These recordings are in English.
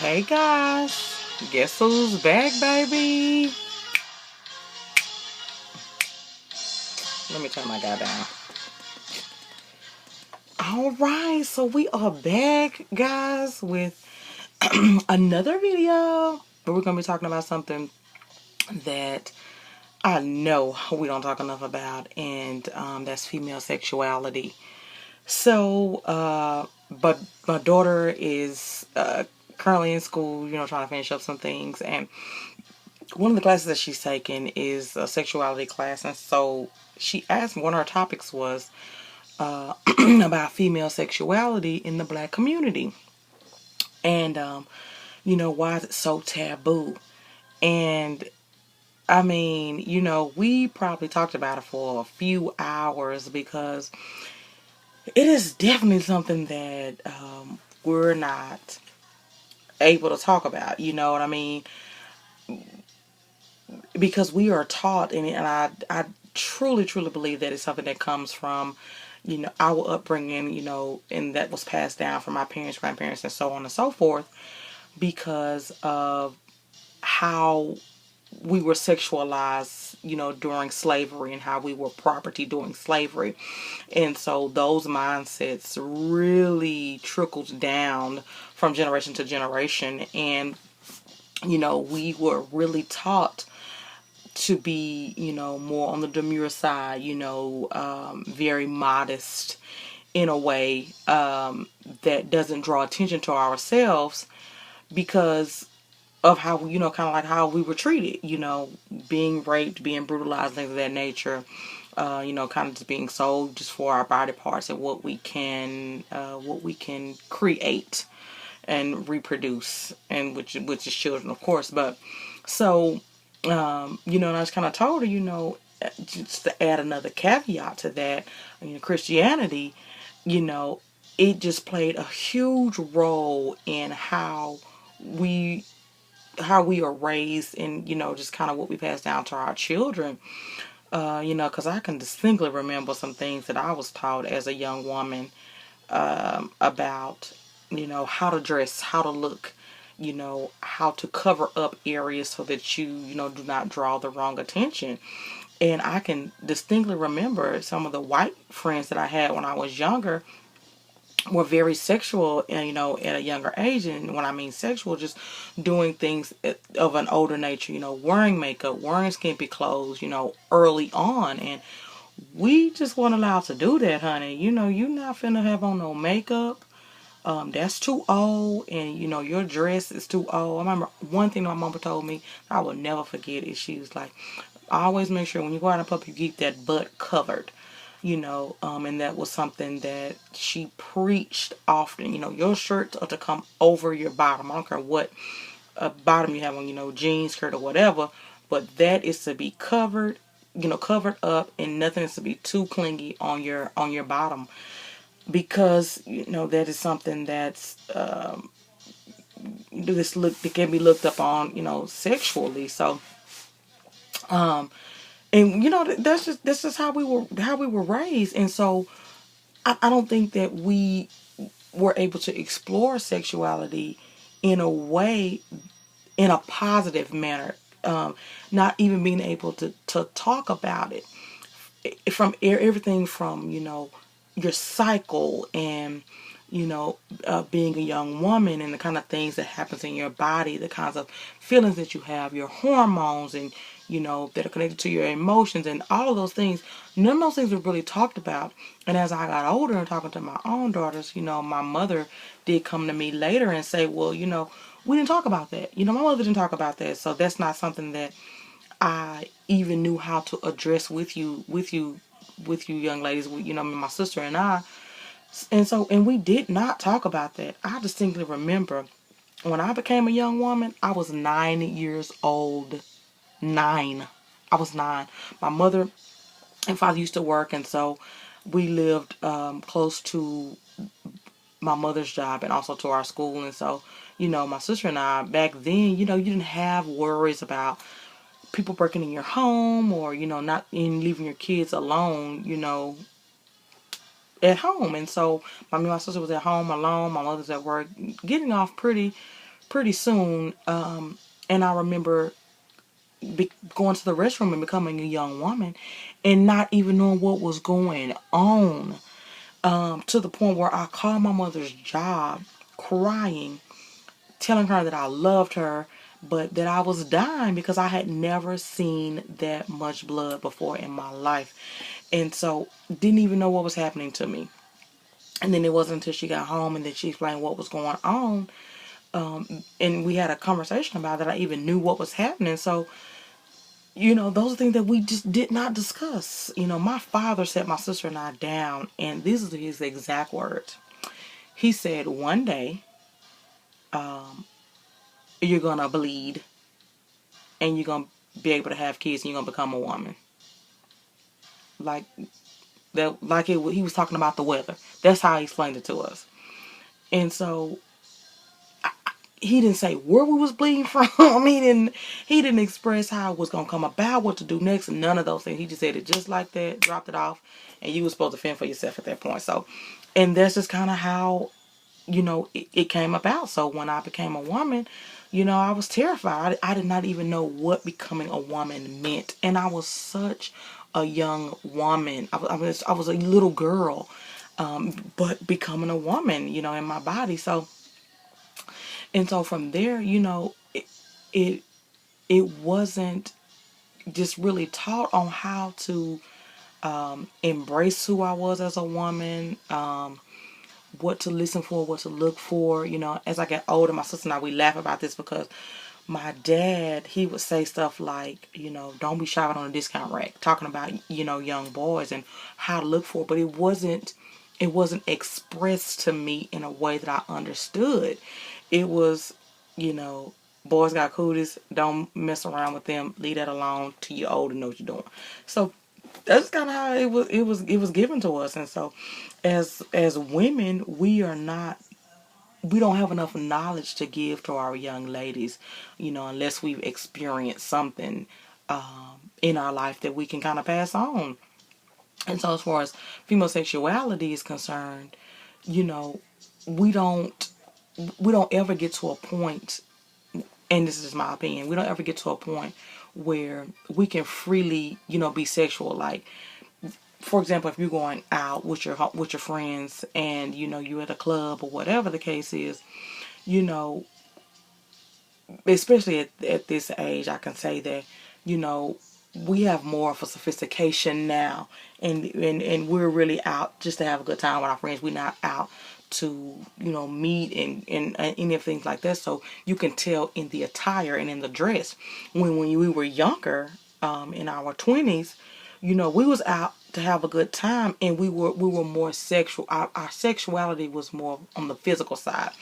Hey guys, guess who's back, baby? Let me turn my guy down. Alright, so we are back, guys, with another video. But we're going to be talking about something that I know we don't talk enough about, and that's female sexuality. So, but my daughter is currently in school, trying to finish up some things, and one of the classes that she's taking is a sexuality class, and so she asked me, one of her topics was about female sexuality in the black community, and why is it so taboo? And I mean, we probably talked about it for a few hours because it is definitely something that we're not able to talk about. You know what I mean? Because we are taught, and I truly, truly believe that it's something that comes from, our upbringing, and that was passed down from my parents, grandparents, and so on and so forth, because of how we were sexualized, during slavery, and how we were property during slavery. And so those mindsets really trickled down from generation to generation. And, we were really taught to be, more on the demure side, very modest in a way that doesn't draw attention to ourselves because of how, kind of like how we were treated, being raped, being brutalized, things of that nature, kind of just being sold just for our body parts and what we can create and reproduce, and which is children, of course. But so, and I just kind of told her, just to add another caveat to that, Christianity, you know, it just played a huge role in we how we are raised, and just kind of what we pass down to our children. Because I can distinctly remember some things that I was taught as a young woman about, how to dress, how to look, how to cover up areas so that you do not draw the wrong attention. And I can distinctly remember some of the white friends that I had when I was younger were very sexual, and at a younger age. And when I mean sexual, just doing things of an older nature, wearing makeup, wearing skimpy clothes, early on. And we just weren't allowed to do that, honey. You not finna have on no makeup. That's too old, and your dress is too old. I remember one thing my mama told me I will never forget is she was like, always make sure when you go out in public you keep that butt covered. And that was something that she preached often. Your shirts are to come over your bottom. I don't care what bottom you have on, jeans, skirt, or whatever, but that is to be covered, covered up, and nothing is to be too clingy on your bottom, because that is something that's that can be looked up on, sexually. So, and that's just how we were raised. And so I don't think that we were able to explore sexuality in a way, in a positive manner. Not even being able to talk about it, from everything from your cycle, and being a young woman, and the kind of things that happens in your body, the kinds of feelings that you have, your hormones, and that are connected to your emotions, and all of those things. None of those things were really talked about. And as I got older and talking to my own daughters, my mother did come to me later and say, well, we didn't talk about that. My mother didn't talk about that, so that's not something that I even knew how to address with you young ladies, my sister and I. And we did not talk about that. I distinctly remember when I became a young woman, I was 9 years old. 9. I was 9. My mother and father used to work, and so we lived close to my mother's job and also to our school. And so, my sister and I, back then, you didn't have worries about people breaking in your home, or, not in leaving your kids alone, at home. And so, my sister was at home alone. My mother's at work, getting off pretty pretty soon. And I remember going to the restroom and becoming a young woman and not even knowing what was going on, to the point where I called my mother's job crying, telling her that I loved her, but that I was dying because I had never seen that much blood before in my life. And so didn't even know what was happening to me. And then it wasn't until she got home and then she explained what was going on. And we had a conversation about that I even knew what was happening. So, those are things that we just did not discuss. My father sat my sister and I down, and these are his exact words. He said, one day, you're going to bleed and you're going to be able to have kids and you're going to become a woman. Like that, he was talking about the weather. That's how he explained it to us. And so he didn't say where we was bleeding from. He didn't express how it was gonna come about, what to do next, and none of those things. He just said it just like that, dropped it off, and you was supposed to fend for yourself at that point. So, and that's just kind of how it came about. So when I became a woman, I was terrified. I did not even know what becoming a woman meant, and I was such a young woman. I was a little girl, but becoming a woman, in my body. So. And so from there, it it wasn't just really taught on how to embrace who I was as a woman, what to listen for, what to look for. As I get older, my sister and I, we laugh about this because my dad, he would say stuff like, don't be shopping on a discount rack, talking about, young boys and how to look for, but it wasn't expressed to me in a way that I understood. It was, you know, boys got cooties, don't mess around with them, leave that alone till you're old and know what you're doing. So that's kind of how it was given to us. And so as women, we don't have enough knowledge to give to our young ladies, unless we've experienced something in our life that we can kind of pass on. And so as far as female sexuality is concerned, you know, we don't we don't ever get to a point, and this is my opinion, we don't ever get to a point where we can freely, be sexual. Like, for example, if you're going out with your friends and you're at a club or whatever the case is, you know, especially at this age, I can say that, we have more of a sophistication now, and we're really out just to have a good time with our friends. We're not out to, meet and any of things like that. So you can tell in the attire and in the dress. When we were younger, in our 20s, we was out to have a good time, and we were more sexual. Our sexuality was more on the physical side,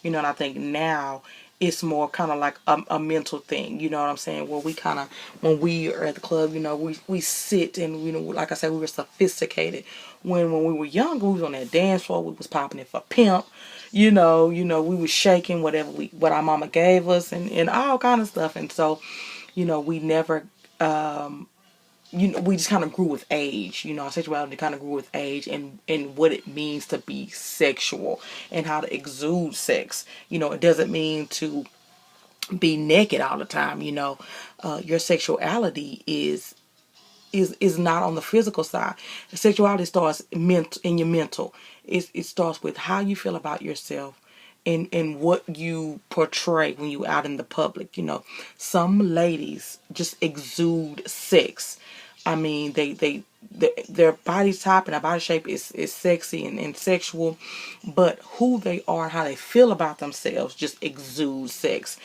and I think now it's more kind of like a mental thing. You know what I'm saying? Where we kind of, when we are at the club, we sit and, like I said, we were sophisticated. When we were younger, we was on that dance floor, we was popping it for pimp. We was shaking what our mama gave us, and all kind of stuff. And so, we never, we just kind of grew with age. Our sexuality kind of grew with age, and what it means to be sexual and how to exude sex. It doesn't mean to be naked all the time. Your sexuality is not on the physical side. Sexuality starts in your mental. It starts with how you feel about yourself, and what you portray when you out in the public. Some ladies just exude sex. I mean, their body type and their body shape is sexy and sexual, but who they are and how they feel about themselves just exudes sex.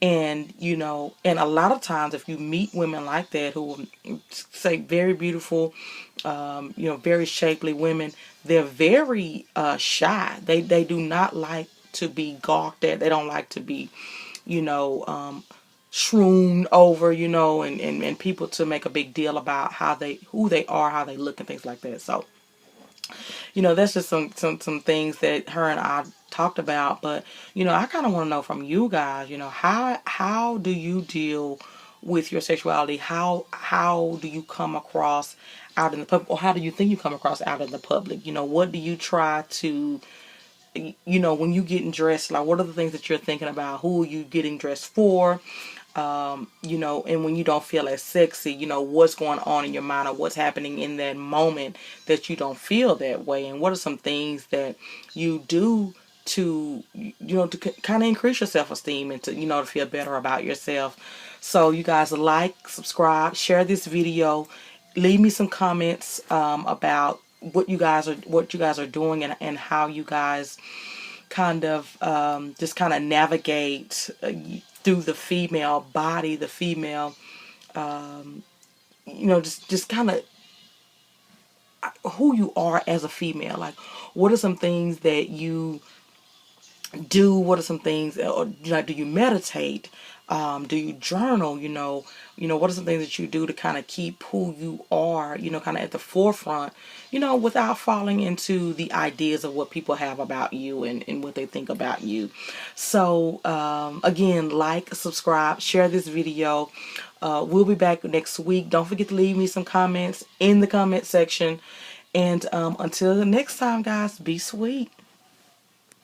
And a lot of times, if you meet women like that who say very beautiful, very shapely women, they're very shy. They do not like to be gawked at. They don't like to be, you know, shroom over, and people to make a big deal about who they are, how they look, and things like that. So, that's just some things that her and I talked about. But, I kind of want to know from you guys, how do you deal with your sexuality? How do you come across out in the public, or how do you think you come across out in the public? What do you try to you know, when you getting dressed, like what are the things that you're thinking about? Who are you getting dressed for? You know, and when you don't feel as sexy, you know, what's going on in your mind, or what's happening in that moment that you don't feel that way, and what are some things that you do to, you know, to kind of increase your self-esteem and to, you know, to feel better about yourself. So you guys like, subscribe, share this video, leave me some comments about what you guys are doing, and how you guys kind of just kind of navigate through the female body, the female, you know, just kind of who you are as a female. Like, what are some things that you do? What are some things, or like, do you meditate? Do you journal? You know, what are some things that you do to kind of keep who you are, you know, kind of at the forefront, you know, without falling into the ideas of what people have about you, and what they think about you. So, again, like, subscribe, share this video. We'll be back next week. Don't forget to leave me some comments in the comment section. And until the next time, guys, be sweet.